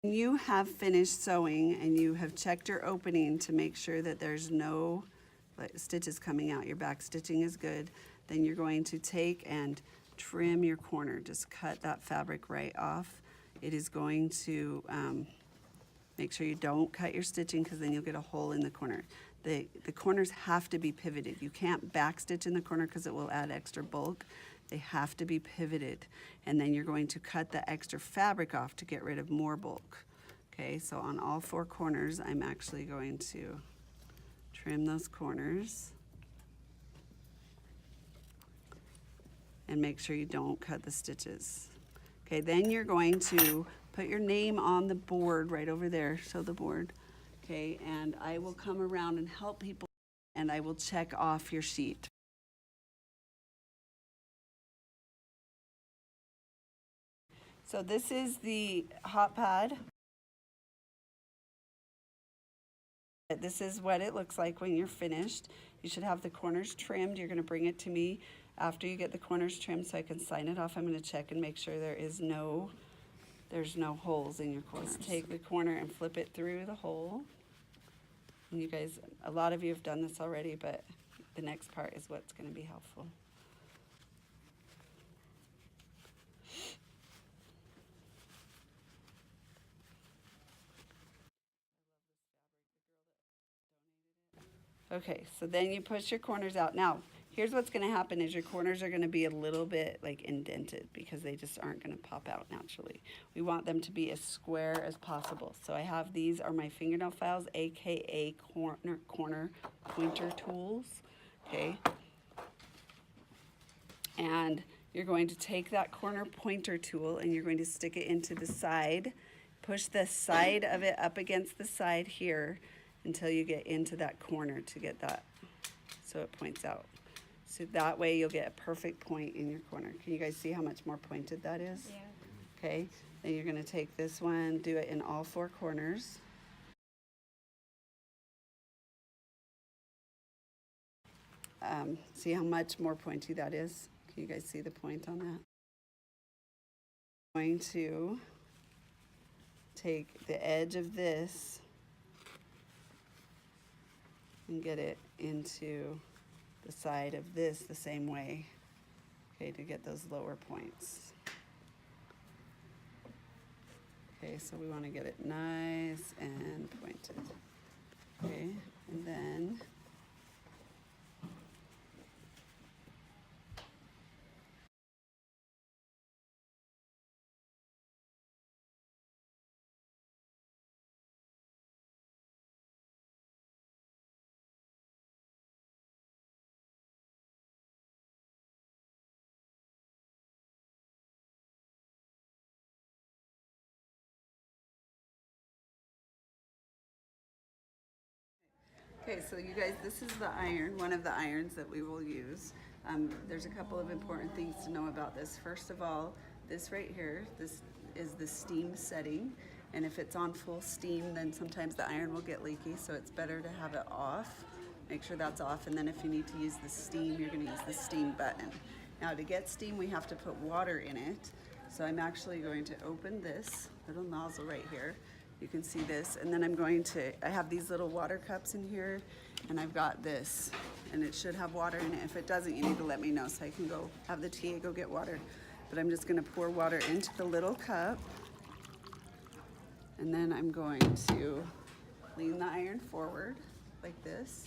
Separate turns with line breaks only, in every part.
You have finished sewing and you have checked your opening to make sure that there's no stitches coming out, your back stitching is good, then you're going to take and trim your corner. Just cut that fabric right off. It is going to make sure you don't cut your stitching, because then you'll get a hole in the corner. The corners have to be pivoted. You can't back stitch in the corner because it will add extra bulk. They have to be pivoted. And then you're going to cut the extra fabric off to get rid of more bulk. Okay, so on all 4 corners, I'm actually going to trim those corners and make sure you don't cut the stitches. Okay, then you're going to put your name on the board right over there, show the board. Okay, and I will come around and help people, and I will check off your sheet. So this is the hot pad. This is what it looks like when you're finished. You should have the corners trimmed. You're going to bring it to me after you get the corners trimmed so I can sign it off. I'm going to check and make sure there's no holes in your corners. Take the corner and flip it through the hole. And you guys, a lot of you have done this already, but the next part is what's going to be helpful. Okay, so then you push your corners out. Now, here's what's going to happen is your corners are going to be a little bit like indented because they just aren't going to pop out naturally. We want them to be as square as possible. So I have, these are my fingernail files, aka corner pointer tools. Okay, and you're going to take that corner pointer tool and you're going to stick it into the side. Push the side of it up against the side here until you get into that corner to get that so it points out. So that way you'll get a perfect point in your corner. Can you guys see how much more pointed that is?
Yeah.
Okay, then you're going to take this one, do it in all 4 corners. See how much more pointy that is? Can you guys see the point on that? I'm going to take the edge of this and get it into the side of this the same way, okay, to get those lower points. Okay, so we want to get it nice and pointed. Okay, and then okay, so you guys, this is the iron, one of the irons that we will use. There's a couple of important things to know about this. First of all, this right here, this is the steam setting. And if it's on full steam, then sometimes the iron will get leaky, so it's better to have it off. Make sure that's off, and then if you need to use the steam, you're gonna use the steam button. Now to get steam, we have to put water in it. So I'm actually going to open this little nozzle right here. You can see this, and then I have these little water cups in here, and I've got this, and it should have water in it. If it doesn't, you need to let me know so I can go have the TA go get water. But I'm just gonna pour water into the little cup, and then I'm going to lean the iron forward like this.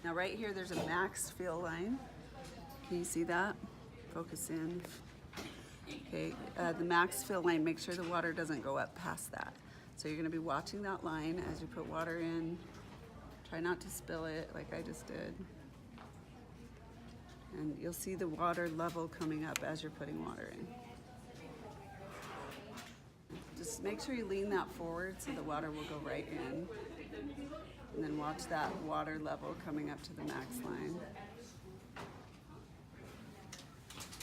Now right here, there's a max fill line. Can you see that? Focus in. Okay, the max fill line, make sure the water doesn't go up past that. So you're gonna be watching that line as you put water in. Try not to spill it like I just did. And you'll see the water level coming up as you're putting water in. Just make sure you lean that forward so the water will go right in. And then watch that water level coming up to the max line.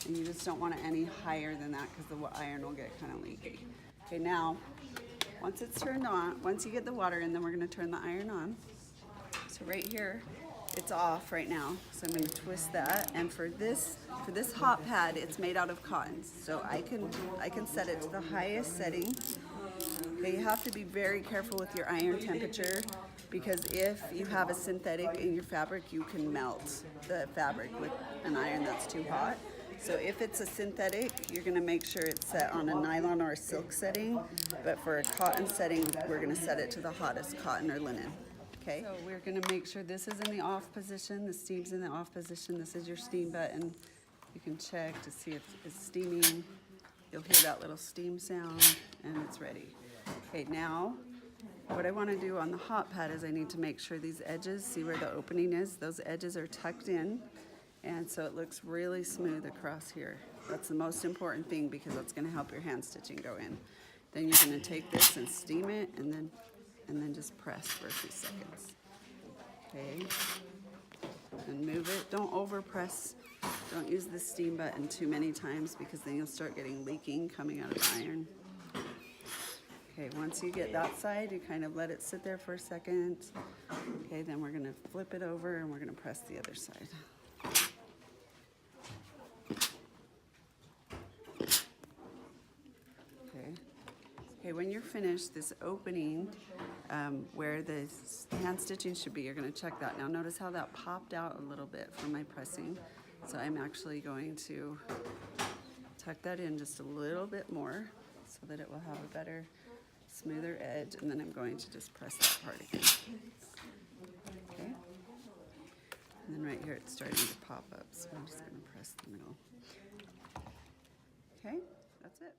And you just don't want it any higher than that because the iron will get kind of leaky. Okay, now, once it's turned on, once you get the water in, then we're gonna turn the iron on. So right here, it's off right now. So I'm gonna twist that. And for this hot pad, it's made out of cotton. So I can set it to the highest setting. Okay, you have to be very careful with your iron temperature because if you have a synthetic in your fabric, you can melt the fabric with an iron that's too hot. So if it's a synthetic, you're gonna make sure it's set on a nylon or a silk setting, but for a cotton setting, we're gonna set it to the hottest, cotton or linen. Okay, so we're gonna make sure this is in the off position, the steam's in the off position. This is your steam button. You can check to see if it's steaming. You'll hear that little steam sound and it's ready. Okay, now what I want to do on the hot pad is I need to make sure these edges, see where the opening is, those edges are tucked in, and so it looks really smooth across here. That's the most important thing because that's going to help your hand stitching go in. Then you're going to take this and steam it and then just press for a few seconds. Okay, and move it. Don't over press. Don't use the steam button too many times because then you'll start getting leaking coming out of the iron. Okay, once you get that side, you kind of let it sit there for a second. Okay, then we're gonna flip it over and we're gonna press the other side. Okay, okay, when you're finished, this opening where the hand stitching should be, you're gonna check that. Now notice how that popped out a little bit from my pressing. So I'm actually going to tuck that in just a little bit more so that it will have a better, smoother edge, and then I'm going to just press that part again. Okay? And then right here it's starting to pop up, so I'm just going to press the middle. Okay? That's it.